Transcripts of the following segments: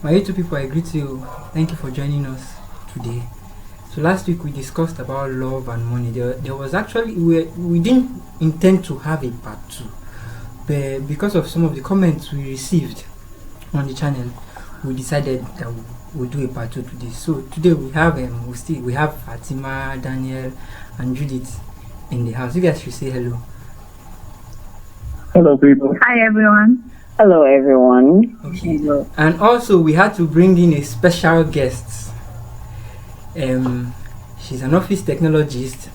My YouTube people, I greet you. Thank you for joining us today. So last week we discussed about love and money. There was actually we didn't intend to have a part two, but because of some of the comments we received on the channel, we decided that we'll do a part two to this. So today we have we have Fatima, Daniel, and Judith in the house. You guys should say hello. Hello, people. Hi, everyone. Hello, everyone. Okay. And also we had to bring in a special guest. She's an office technologist,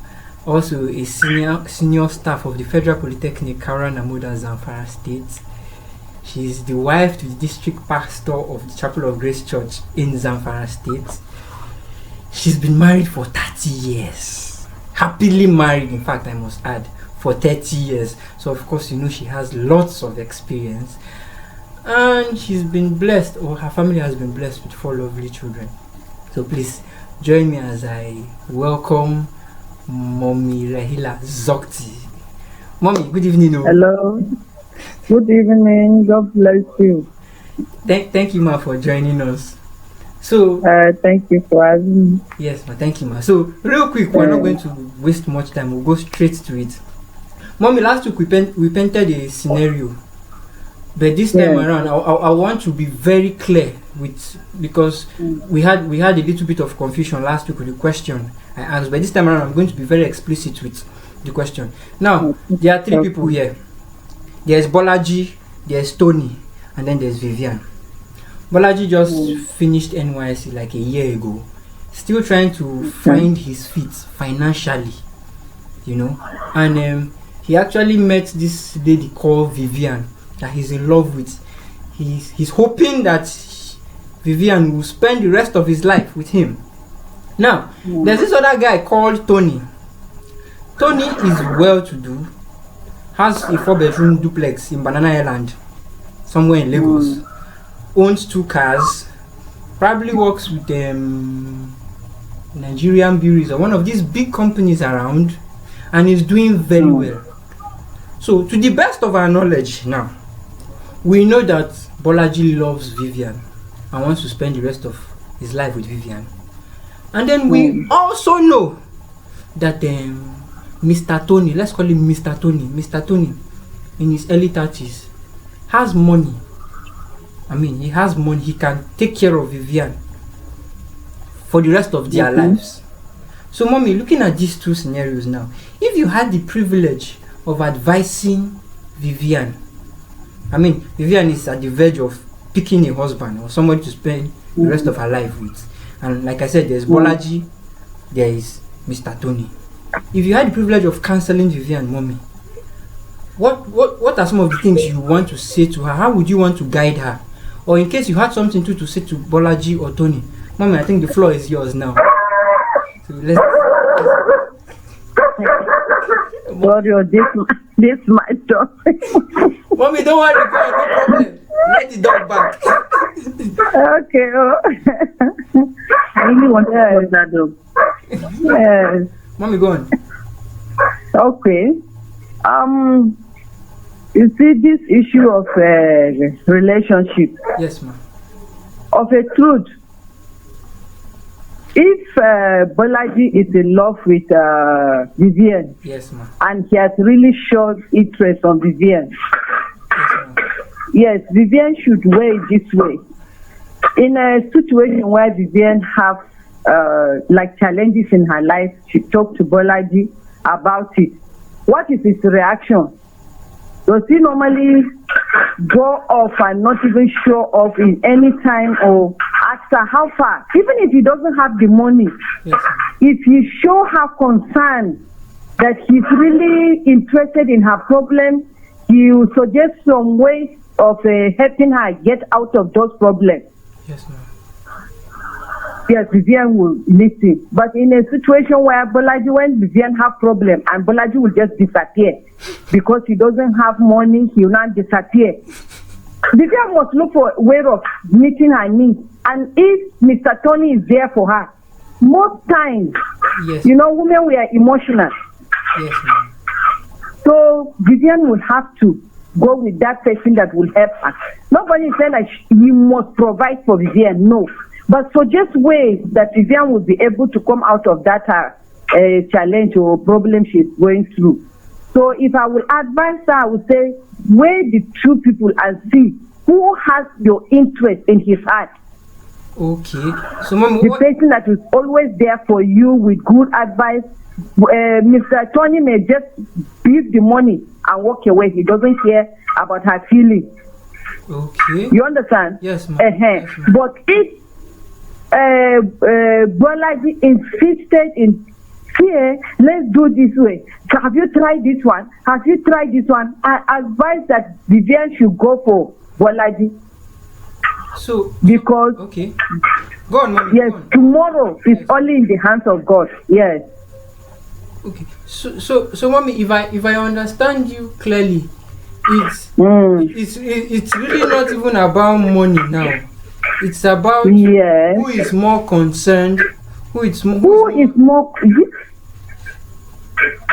also a senior staff of the Federal Polytechnic Kaura Namuda, Zamfara State. She's the wife to the district pastor of the Chapel of Grace Church in Zamfara State. She's been married for 30 years. Happily married, in fact, I must add, for 30 years. So of course, she has lots of experience. And she's been blessed, or her family has been blessed with 4 lovely children. So please join me as I welcome Mommy Rahila Zokti. Mommy, good evening. Hello. Good evening. God bless you. Thank you, ma, for joining us. So thank you for having me. Yes, ma. Thank you, ma. So real quick, we're not going to waste much time. We'll go straight to it. Mommy, last week we painted a scenario, but this time around, I want to be very clear because we had a little bit of confusion last week with the question I asked. But this time around, I'm going to be very explicit with the question. Now, there are 3 people here. There's Bolaji, there's Tony, and then there's Vivian. Bolaji just finished NYC like a year ago, still trying to find his feet financially, and he actually met this lady called Vivian that he's in love with. He's hoping that Vivian will spend the rest of his life with him. Now, there's this other guy called Tony. Tony is well-to-do, has a 4-bedroom duplex in Banana Island, somewhere in Lagos, owns 2 cars, probably works with Nigerian breweries or one of these big companies around, and is doing very well. So, to the best of our knowledge now, we know that Bolaji loves Vivian and wants to spend the rest of his life with Vivian. And then we also know that Mr. Tony, let's call him Mr. Tony, in his early 30s, has money. He has money. He can take care of Vivian for the rest of their lives. So, Mommy, looking at these 2 scenarios now, if you had the privilege of advising Vivian, Vivian is at the verge of picking a husband or somebody to spend the rest of her life with. And like I said, there's Bolaji, there is Mr. Tony. If you had the privilege of counseling Vivian, Mommy, what are some of the things you want to say to her? How would you want to guide her? Or in case you had something to say to Bolaji or Tony, Mommy, I think the floor is yours now. So let's This my dog. Mommy, don't worry, go on, no problem. Let the dog back. Okay. I really want to put that dog. Yes. Mommy, go on. Okay. You see this issue of relationship. Yes, ma'am. Of a truth. If Bolaji is in love with Vivian, yes, ma'am, and he has really shown interest on Vivian, yes, Vivian should weigh it this way. In a situation where Vivian have challenges in her life, she talked to Bolaji about it. What is his reaction? Does he normally go off and not even show up in any time or ask her how far? Even if he doesn't have the money, yes, if he show her concern that he's really interested in her problem, he will suggest some ways of helping her get out of those problems. Yes, ma'am. Yes, Vivian will listen. But in a situation where when Vivian have problem and Bolaji will just disappear because he doesn't have money, he will not disappear. Vivian must look for a way of meeting her needs. And if Mr. Tony is there for her, most times, yes, women we are emotional. Yes, ma'am. So Vivian will have to go with that person that will help her. Nobody is saying that we must provide for Vivian, no. But suggest ways that Vivian will be able to come out of that challenge or problem she's going through. So if I will advise her, I would say, weigh the two people and see who has your interest in his heart. Okay. So, Mom, the person that is always there for you with good advice. Mr. Tony may just give the money and walk away. He doesn't care about her feelings. Okay. You understand? Yes, ma'am. Yes, but if Bolaji insisted in here, let's do this way. Have you tried this one? Have you tried this one? I advise that Vivian should go for Bolaji. So because okay, go on, Mommy, yes, go on. Tomorrow is only in the hands of God. Yes. Okay. So, Mommy, if I understand you clearly, it's really not even about money now. It's about who is more concerned, who is more.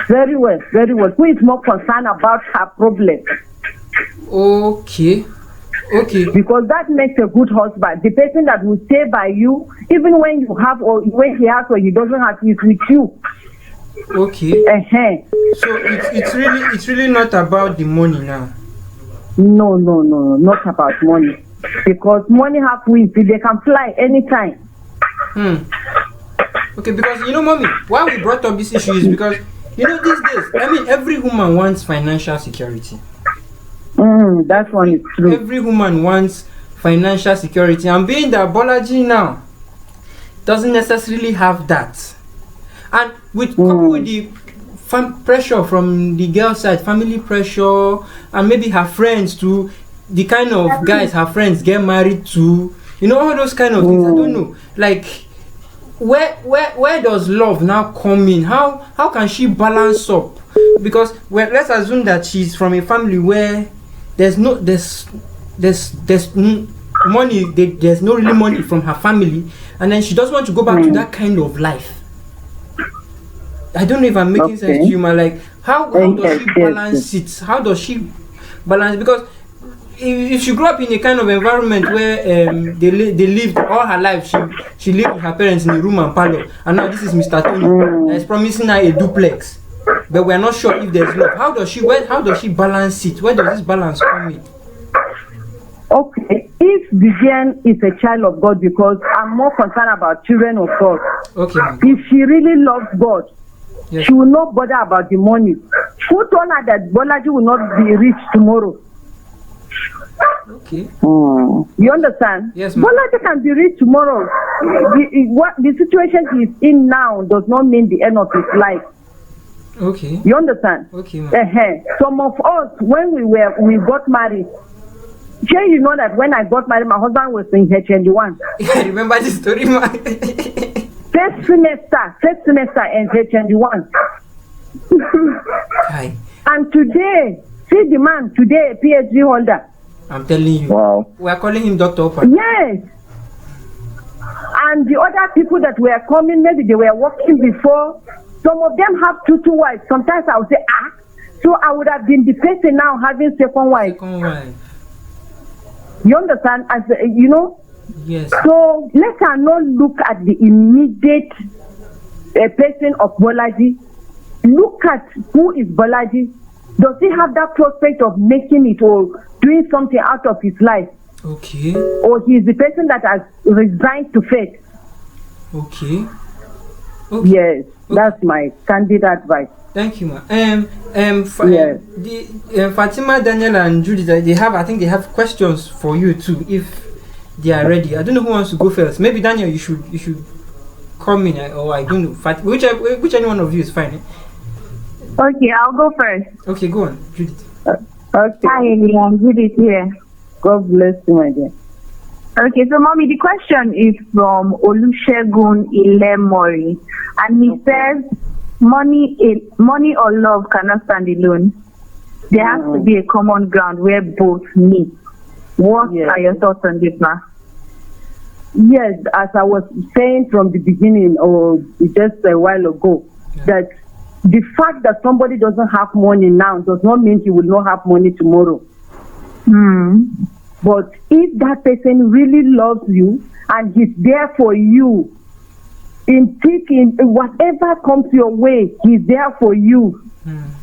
Very well, very well. Who is more concerned about her problem? Okay. Because that makes a good husband. The person that will stay by you, even when you have or when he has or he doesn't have, is with you. Okay. So it's really not about the money now. No, not about money. Because money have wings, they can fly anytime. Okay, because Mommy, why we brought up this issue is because these days, I mean, every woman wants financial security. That one is true. Every woman wants financial security, and being that Bolaji now doesn't necessarily have that, and coupled with the pressure from the girl side, family pressure, and maybe her friends too, the kind of guys her friends get married to, all those kind of things. I don't know, like where does love now come in? How can she balance up? Because let's assume that she's from a family where there's money, there's no really money from her family, and then she doesn't want to go back to that kind of life. I don't know if I'm making sense to you, man. Like how does she balance it? How does she balance? Because if she grew up in a kind of environment where they lived all her life, she lived with her parents in a room and parlor, and now this is Mr. Tony that is promising her a duplex, but we are not sure if there's love. How does she balance it? Where does this balance come in? Okay, if Vivian is a child of God, because I'm more concerned about children of God. Okay. If she really loves God, yes, she will not bother about the money. Who told her that Bolaji will not be rich tomorrow? Okay. You understand? Yes, ma'am. Bolaji can be rich tomorrow. The situation he's in now does not mean the end of his life. Okay. You understand? Okay, ma'am. Some of us, when we got married, you know that when I got married, my husband was in H21. I remember this story, man. First semester and H21. Hi. And today, see the man today, a PhD holder. I'm telling you. Wow. We are calling him Dr. Opa. Yes. And the other people that were coming, maybe they were working before. Some of them have two wives. Sometimes I would say, so I would have been the person now having second wife. You understand? As Yes. So let her not look at the immediate person of Bolaji. Look at who is Bolaji. Does he have that prospect of making it or doing something out of his life? Okay. Or he is the person that has resigned to faith? Okay. Yes, that's my candid advice. Thank you, ma'am. Fatima, Daniel, and Judith, I think they have questions for you too, if they are ready. I don't know who wants to go first. Maybe Daniel, you should come in, or I don't know. Which any one of you is fine. Eh? Okay, I'll go first. Okay, go on, Judith. Okay. Hi, everyone. Judith here. God bless you, my dear. Okay, so mommy, the question is from Olusegun Ilemori, and he says, money or love cannot stand alone. There has to be a common ground where both meet. What are your thoughts on this, ma? Yes, as I was saying from the beginning or just a while ago, that the fact that somebody doesn't have money now does not mean he will not have money tomorrow. But if that person really loves you and he's there for you, in whatever comes your way, he's there for you.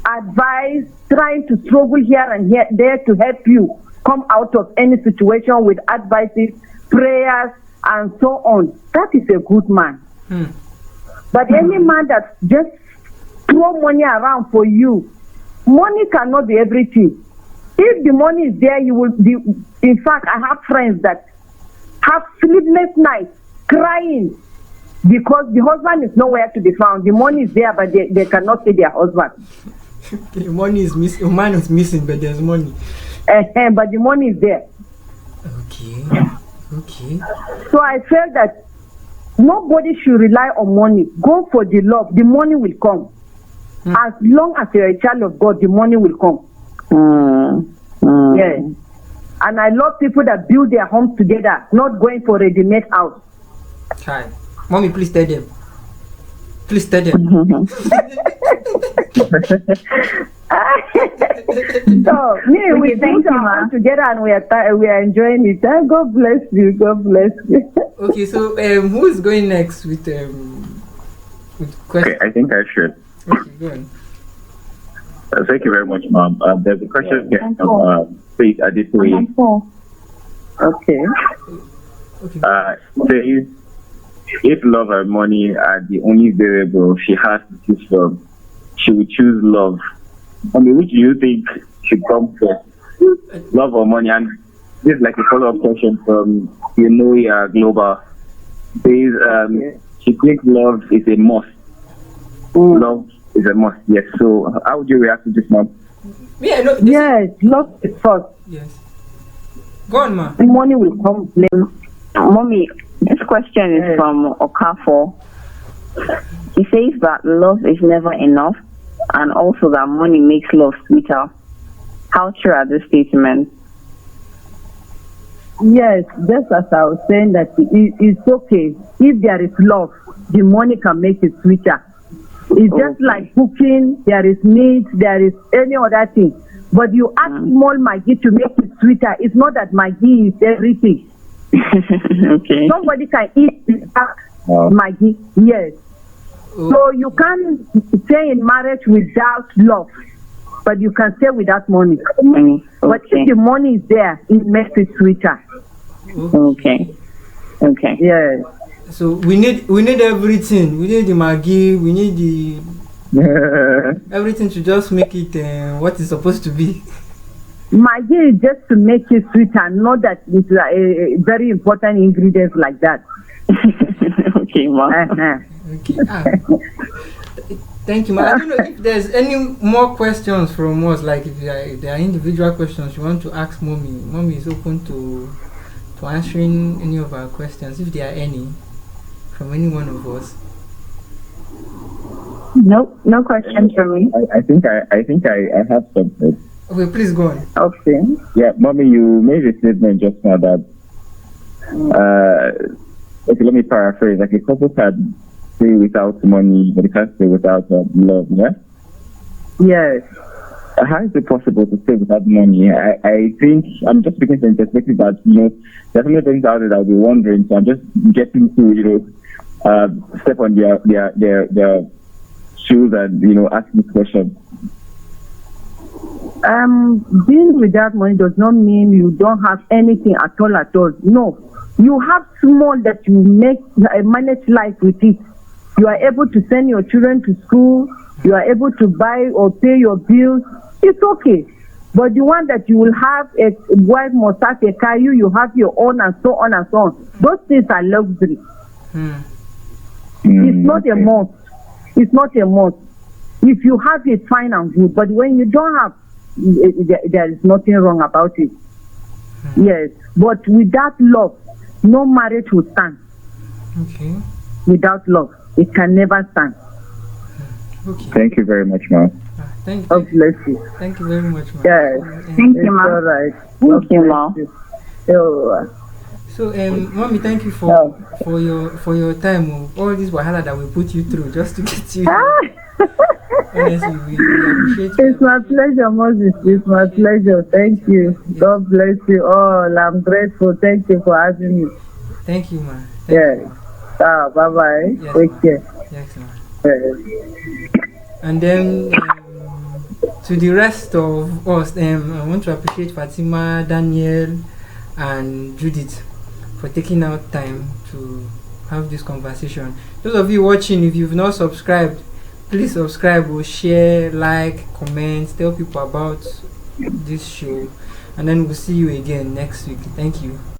Advice, trying to struggle here and here, there to help you come out of any situation with advices, prayers, and so on. That is a good man. But any man that just throw money around for you, money cannot be everything. If the money is there, you will be. In fact, I have friends that have sleepless nights crying because the husband is nowhere to be found. The money is there, but they cannot see their husband. The money is missing. Man is missing, but there's money. But the money is there. Okay. So I felt that nobody should rely on money. Go for the love. The money will come. As long as you're a child of God, the money will come. Yes. And I love people that build their homes together, not going for ready-made house. Hi. Mommy, please tell them. Please tell them. So, we build our home together and we are enjoying it. God bless you. God bless you. Okay, so who is going next with questions? Okay, I think I should. Okay, go on. Thank you very much, Mom. There's a question here from Faith Aditwe. Okay. Says, if love and money are the only variable she has to choose from, she would choose love. I mean, which do you think should come first? Love or money? And this is like a follow-up question from Global. Says, she thinks love is a must. Love is a must, yes. So how would you react to this, Mom? Yeah, no, yes, love is first. Yes. Go on, ma. The money will come. Mommy, this question is from Okafor. He says that love is never enough and also that money makes love sweeter. How true are these statements? Yes, just as I was saying that it's okay. If there is love, the money can make it sweeter. It's just like cooking, there is meat, there is any other thing. But you add small Maggi to make it sweeter. It's not that Maggi is everything. Okay. Somebody can eat Maggi, yes. So you can't stay in marriage without love, but you can stay without money. But if the money is there, it makes it sweeter. Okay. Yes. So we need everything. We need the Maggi. We need the everything to just make it what it's supposed to be. Maggi is just to make it sweeter, not that it's a very important ingredient like that. Okay, Mom. Okay. Thank you, ma. I don't know if there's any more questions from us. Like if there are individual questions you want to ask Mommy. Mommy is open to answering any of our questions if there are any from any one of us. No questions from me. I think I have something. Okay, please go on. Okay. Yeah, Mommy, you made a statement just now that okay, let me paraphrase. Like a couple can stay without money, but they can't stay without love. Yeah. Yes. How is it possible to stay without money? I think I'm just speaking from the perspective that there's many things out there that will be wondering. So I'm just getting to step on their shoes and ask this question. Being without money does not mean you don't have anything at all. No, you have small that you manage life with it. You are able to send your children to school. You are able to buy or pay your bills. It's okay. But the one that you will have a wife must have a car, you have your own, and so on and so on. Those things are luxury. It's not a must. It's not a must. If you have it, fine and good. But when you don't have, there is nothing wrong about it. Yes. But without love, no marriage will stand. Okay. Without love, it can never stand. Okay. Thank you very much, Mom. Thank you. God bless you. Thank you very much, Mom. Yes. Thank you, Mom. All right. Thank you, Mom. So, Mommy, thank you for your time. All this wahala that we put you through just to get you. Honestly, we appreciate It's my pleasure, Moses. It's my pleasure. Thank you. God bless you all. I'm grateful. Thank you for having me. Thank you, man. Thank Yeah. you, man. Bye bye. Yes, Take man. care. Yes, man. Yeah. And then to the rest of us, I want to appreciate Fatima, Daniel, and Judith for taking out time to have this conversation. Those of you watching, if you've not subscribed, please subscribe or share, like, comment, tell people about this show, and then we'll see you again next week. Thank you.